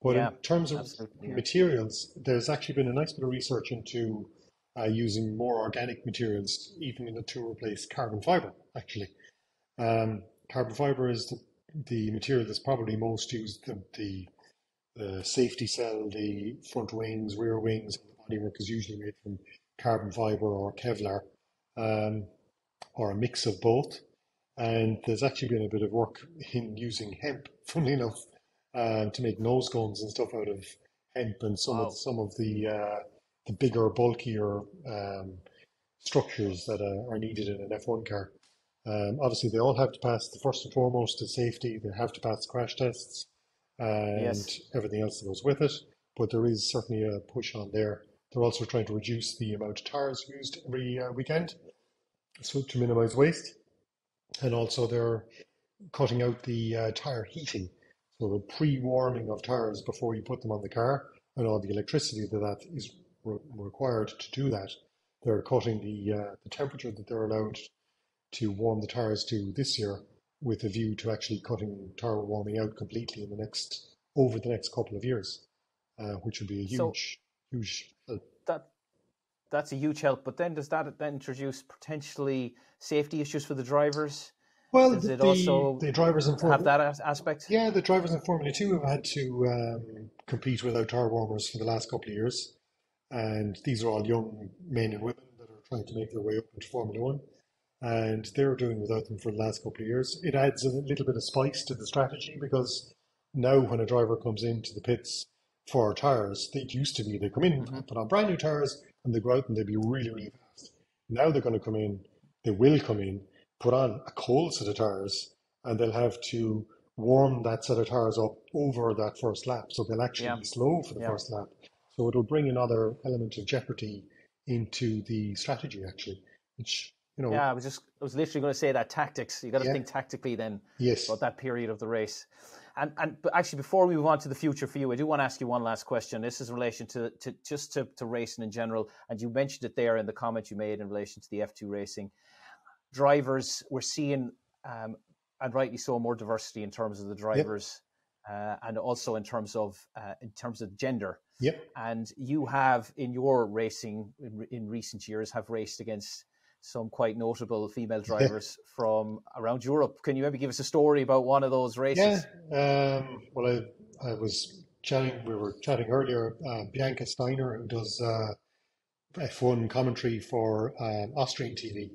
B: But in
A: yeah,
B: terms of
A: absolutely. Yeah.
B: materials, there's actually been a nice bit of research into using more organic materials, even to replace carbon fiber, actually. Carbon fiber is the material that's probably most used. The safety cell, the front wings, rear wings, and the bodywork is usually made from carbon fiber or Kevlar, um, or a mix of both. And there's actually been a bit of work in using hemp, funnily enough, to make nose cones and stuff out of hemp, and
A: Wow.
B: some of the bigger, bulkier structures that are needed in an F1 car. Obviously, they all have to pass the first and foremost is safety. They have to pass crash tests and
A: Yes.
B: everything else that goes with it. But there is certainly a push on there. They're also trying to reduce the amount of tires used every weekend, so to minimize waste. And also, they're cutting out the tire heating, so the pre-warming of tires before you put them on the car, and all the electricity that is required to do that. They're cutting the temperature that they're allowed to warm the tires to this year, with a view to actually cutting tire warming out completely in the next over the next couple of years, which would be a
A: So
B: huge help.
A: that that's a huge help. But then does that then introduce potentially safety issues for the drivers?
B: Well,
A: Does it also
B: the drivers in
A: have
B: Formula,
A: that aspect?
B: yeah, the drivers in Formula Two have had to compete without tire warmers for the last couple of years, and these are all young men and women that are trying to make their way up into Formula One, and they're doing without them for the last couple of years. It adds a little bit of spice to the strategy because now when a driver comes into the pits for tires, it used to be they come in,
A: Hmm.
B: put on brand new tires, and they go out and they'd be really, really fast. Now they're going to come in, they will come in, put on a cold set of tires, and they'll have to warm that set of tires up over that first lap. So they'll actually
A: Yeah.
B: be slow for the
A: Yeah.
B: first lap. So it'll bring another element of jeopardy into the strategy, actually, which,
A: Yeah, I was literally going to say that tactics. You got to
B: yeah,
A: think tactically then
B: yes,
A: about that period of the race. And but actually, before we move on to the future for you, I do want to ask you one last question. This is in relation to racing in general, and you mentioned it there in the comment you made in relation to the F2 racing drivers. We're seeing, and rightly so, more diversity in terms of the
B: yep,
A: drivers, and also in terms of gender.
B: yep,
A: And you have in your racing in recent years have raced against some quite notable female
B: yeah,
A: drivers from around Europe. Can you maybe give us a story about one of those
B: yeah.
A: races?
B: Well, I was chatting, we were chatting earlier, Bianca Steiner, who does F1 commentary for Austrian TV.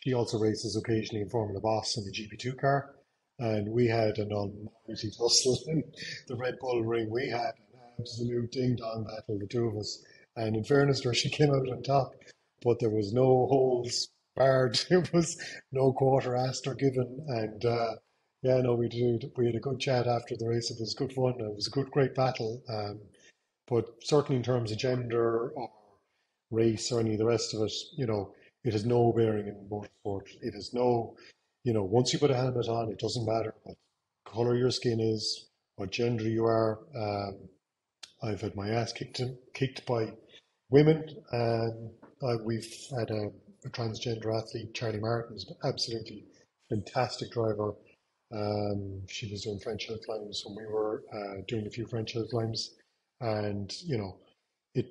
B: She also races occasionally in Formula Boss in the GP2 car. And we had an almighty tussle in the Red Bull ring. We had an absolute ding dong battle, the two of us. And in fairness to her, she came out on top, but there was no holes barred. There was no quarter asked or given. And yeah, no, we had a good chat after the race. It was good fun. It was a great battle. But certainly in terms of gender or race or any of the rest of it, it has no bearing in motorsport. It has no, once you put a helmet on, it doesn't matter what color your skin is, what gender you are. I've had my ass kicked by women. We've had a transgender athlete, Charlie Martin, who's an absolutely fantastic driver. She was doing French hill climbs when we were doing a few French hill climbs, and it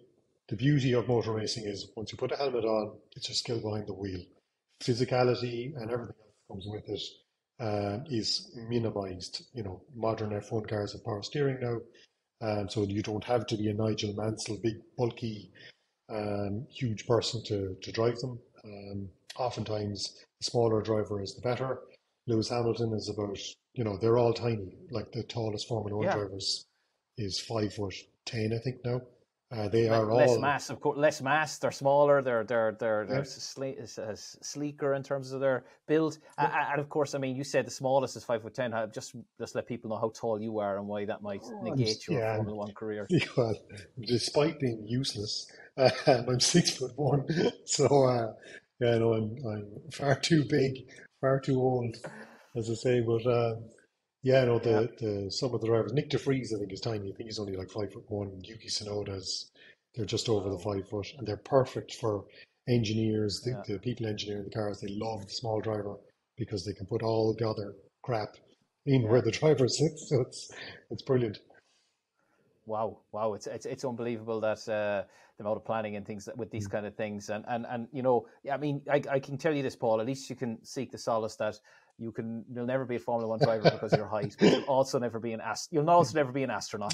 B: the beauty of motor racing is once you put a helmet on, it's your skill behind the wheel. Physicality and everything else that comes with it is minimized. Modern F1 cars have power steering now, so you don't have to be a Nigel Mansell, big, bulky, huge person to drive them. Oftentimes, the smaller driver is the better. Lewis Hamilton is about, they're all tiny. Like the tallest Formula One
A: Yeah,
B: drivers is 5'10", I think now. They are
A: less
B: all,
A: mass, of course. Less mass. They're smaller.
B: yeah,
A: They're sleeker in terms of their build.
B: yeah.
A: And of course, I mean, you said the smallest is 5'10". Just let people know how tall you are and why that might negate your
B: Yeah,
A: Formula One career.
B: well, despite being useless, I'm 6'1", so yeah, no, I'm far too big, far too old, as I say. But yeah, no,
A: Yeah,
B: the some of the drivers, Nick De Vries, I think is tiny. I think he's only like 5'1". Yuki Tsunoda's, they're just over the
A: wow.
B: 5 foot, and they're perfect for engineers,
A: Yeah,
B: the people engineering the cars. They love the small driver because they can put all the other crap in where
A: yeah.
B: the driver sits. So it's brilliant.
A: Wow. It's unbelievable that the amount of planning and things with these
B: Mm.
A: kind of things. And yeah, I mean, I can tell you this, Paul. At least you can seek the solace that you'll never be a Formula One driver because of your height, but you'll also never be an astronaut.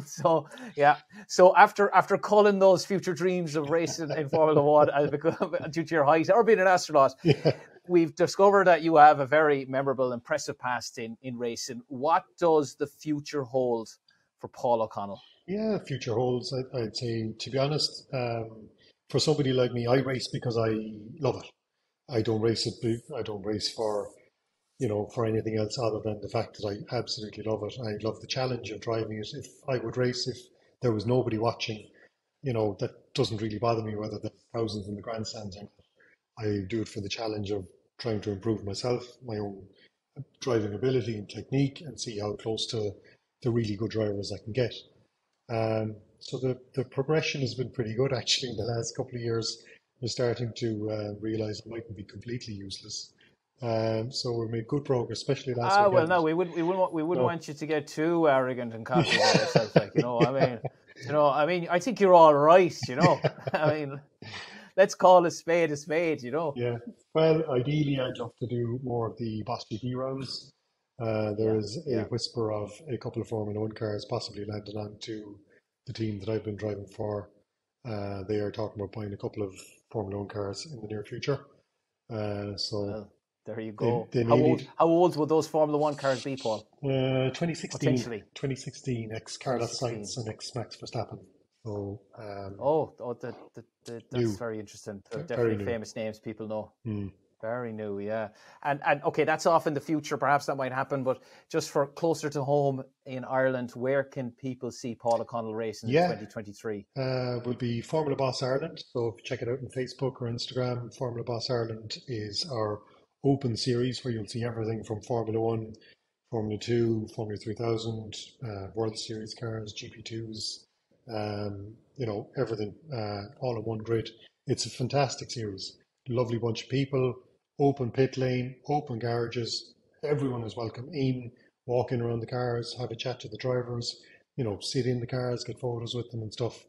A: So yeah, so after culling those future dreams of racing in Formula One due to your height or being an astronaut,
B: Yeah.
A: we've discovered that you have a very memorable, impressive past in racing. What does the future hold for Paul O'Connell?
B: Yeah, future holds. I'd say, to be honest, for somebody like me, I race because I love it. I don't race it. I don't race for, for anything else other than the fact that I absolutely love it. I love the challenge of driving it. If I would race if there was nobody watching, that doesn't really bother me whether there's thousands in the grandstands or not. I do it for the challenge of trying to improve myself, my own driving ability and technique, and see how close to the really good drivers I can get. So the progression has been pretty good actually in the last couple of years. We're starting to realize it mightn't be completely useless. So we made good progress, especially last
A: Well,
B: weekend.
A: no, we wouldn't
B: No.
A: want you to get too arrogant and cocky about yourself, I mean, I think you're all right, I mean, let's call a spade,
B: Yeah. Well, ideally, I'd love to do more of the Boss GP rounds. There
A: Yeah,
B: is a
A: yeah.
B: whisper of a couple of Formula One cars possibly landing onto the team that I've been driving for. They are talking about buying a couple of Formula One cars in the near future. So
A: Well, there you
B: they,
A: go.
B: they
A: How old
B: needed
A: how old would those Formula One cars be, Paul?
B: 2016,
A: Potentially
B: 2016 ex Carlos
A: 2016.
B: Sainz and ex Max Verstappen. So
A: That's
B: new,
A: very interesting. They're
B: very
A: definitely
B: new.
A: famous names people know.
B: Mm.
A: Very new, yeah. And okay, that's off in the future. Perhaps that might happen, but just for closer to home in Ireland, where can people see Paul O'Connell racing in
B: Yeah,
A: 2023?
B: will be Formula Boss Ireland. So check it out on Facebook or Instagram. Formula Boss Ireland is our open series where you'll see everything from Formula One, Formula Two, Formula 3000, World Series cars, GP2s, everything all in one grid. It's a fantastic series. Lovely bunch of people, open pit lane, open garages. Everyone is welcome in, walk in around the cars, have a chat to the drivers, sit in the cars, get photos with them and stuff.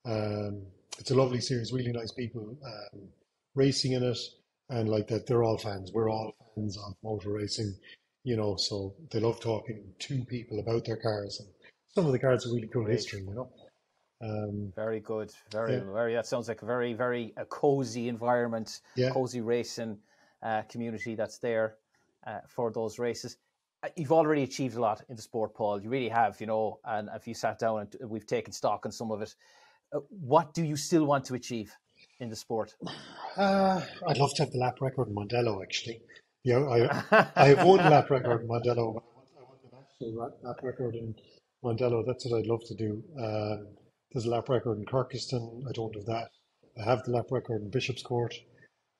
B: It's a lovely series, really nice people racing in it, and like that, they're all fans. We're all fans of motor racing, so they love talking to people about their cars. And some of the cars have really cool
A: Great.
B: history. Um,
A: Very good.
B: yeah,
A: That sounds like a very, very cozy environment,
B: yeah,
A: cozy racing community that's there for those races. You've already achieved a lot in the sport, Paul. You really have, and if you sat down and we've taken stock on some of it, what do you still want to achieve in the sport?
B: I'd love to have the lap record in Mondello, actually. I have one lap record in Mondello, but I want the national lap record in Mondello. That's what I'd love to do. There's a lap record in Kirkiston. I don't have that. I have the lap record in Bishop's Court.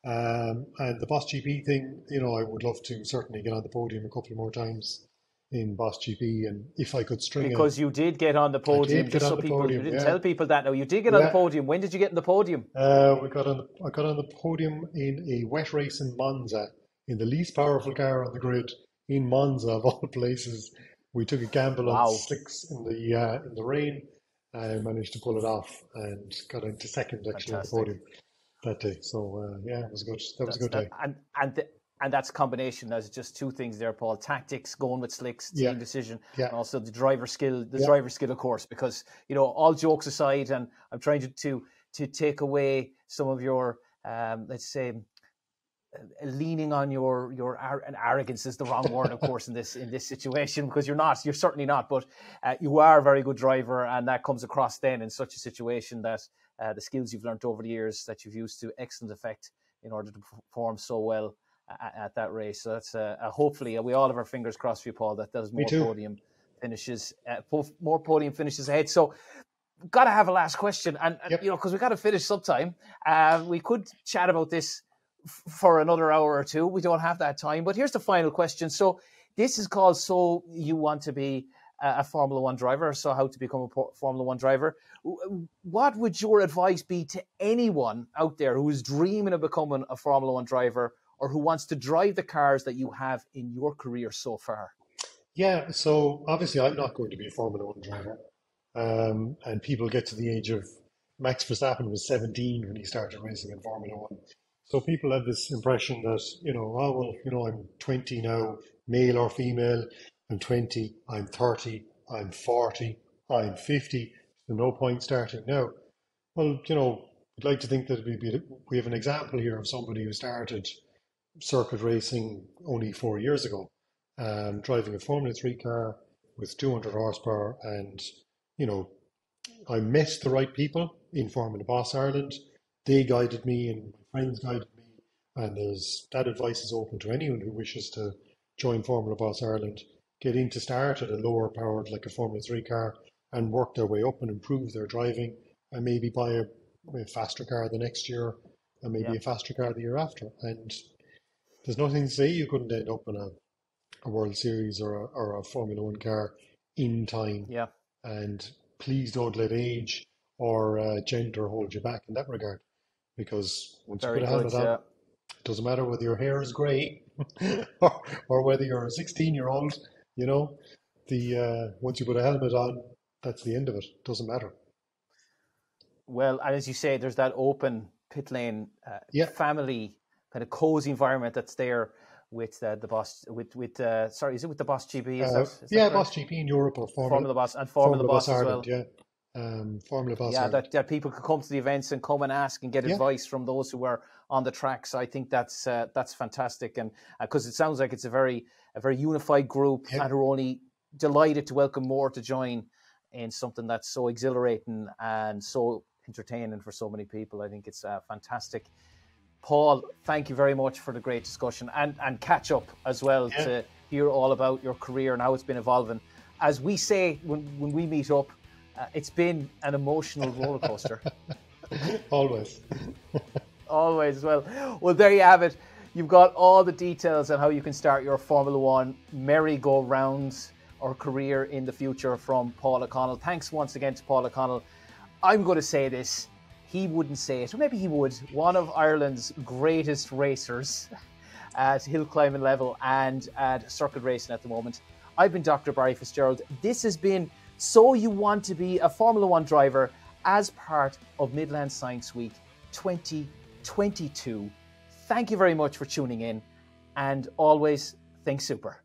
B: And the Boss GP thing, I would love to certainly get on the podium a couple more times in Boss GP. And if I could string
A: Because you did get on the
B: I
A: podium,
B: did get
A: just
B: on
A: so
B: the
A: people, you
B: podium,
A: didn't
B: yeah.
A: tell people that. No, you did get on the
B: Yeah.
A: podium. When did you get in the podium?
B: I got on the podium in a wet race in Monza, in the least powerful car on the grid in Monza of all places. We took a gamble on
A: Wow.
B: slicks in the rain. I managed to pull it off and got into second actually on the
A: Fantastic.
B: podium that day. So yeah, it was good. That was a good
A: That,
B: day.
A: and that's a combination. There's just two things there, Paul: tactics, going with slicks, team
B: Yeah,
A: decision,
B: yeah,
A: and also the driver skill.
B: yeah,
A: Driver skill, of course, because all jokes aside, and I'm trying to take away some of your let's say leaning on and arrogance is the wrong word, of course, in this situation, because you're certainly not, but you are a very good driver, and that comes across then in such a situation that the skills you've learned over the years that you've used to excellent effect in order to perform so well at that race. So that's hopefully we all have our fingers crossed for you, Paul, that there's
B: me
A: more
B: too.
A: podium finishes ahead. So got to have a last question, and
B: Yep.
A: because we got to finish sometime. We could chat about this for another hour or two. We don't have that time, but here's the final question. So this is called "So You Want to Be a Formula One Driver?" So how to become a Formula One driver? What would your advice be to anyone out there who is dreaming of becoming a Formula One driver, or who wants to drive the cars that you have in your career so far?
B: Yeah, so obviously I'm not going to be a Formula One driver. And people get to the age of Max Verstappen was 17 when he started racing in Formula One. So people have this impression that, oh, well, I'm 20 now, male or female, I'm 20, I'm 30, I'm 40, I'm 50, so no point starting now. Well, I'd like to think that we have an example here of somebody who started circuit racing only 4 years ago, driving a Formula 3 car with 200 horsepower. And, you know, I met the right people in Formula Boss Ireland. They guided me and my friends guided me. And that advice is open to anyone who wishes to join Formula Boss Ireland. Get in to start at a lower powered, like a Formula 3 car, and work their way up and improve their driving, and maybe buy a faster car the next year, and
A: Yeah,
B: maybe a faster car the year after. And there's nothing to say you couldn't end up in a World Series or a Formula One car in time.
A: yeah,
B: And please don't let age or gender hold you back in that regard. Because once you put
A: very
B: a
A: good.
B: helmet on, it doesn't matter whether your hair is grey or whether you're a 16-year-old, you know, once you put a helmet on, that's the end of it. Doesn't matter.
A: Well, and as you say, there's that open pit lane
B: Yeah.
A: family kind of cozy environment that's there with the boss. Sorry, is it with the Boss GB? Is that
B: Yeah,
A: correct?
B: Boss GP in Europe or
A: Formula Boss and Formula
B: Boss
A: Boss as
B: Ireland,
A: well.
B: yeah. Formula Boss
A: Yeah,
B: Ireland.
A: that people could come to the events and come and ask and get
B: Yeah,
A: advice from those who are on the track. So I think that's fantastic, and because it sounds like it's a very unified group,
B: yeah,
A: and are only delighted to welcome more to join in something that's so exhilarating and so entertaining for so many people. I think it's fantastic. Paul, thank you very much for the great discussion and catch up as well
B: yeah.
A: to hear all about your career and how it's been evolving. As we say when we meet up, it's been an emotional roller coaster.
B: Always.
A: Always. Well, there you have it. You've got all the details on how you can start your Formula One merry-go-round or career in the future from Paul O'Connell. Thanks once again to Paul O'Connell. I'm going to say this. He wouldn't say it, or maybe he would. One of Ireland's greatest racers at hill climbing level and at circuit racing at the moment. I've been Dr. Barry Fitzgerald. This has been So You Want to Be a Formula One Driver as part of Midlands Science Week 2022. Thank you very much for tuning in, and always think super.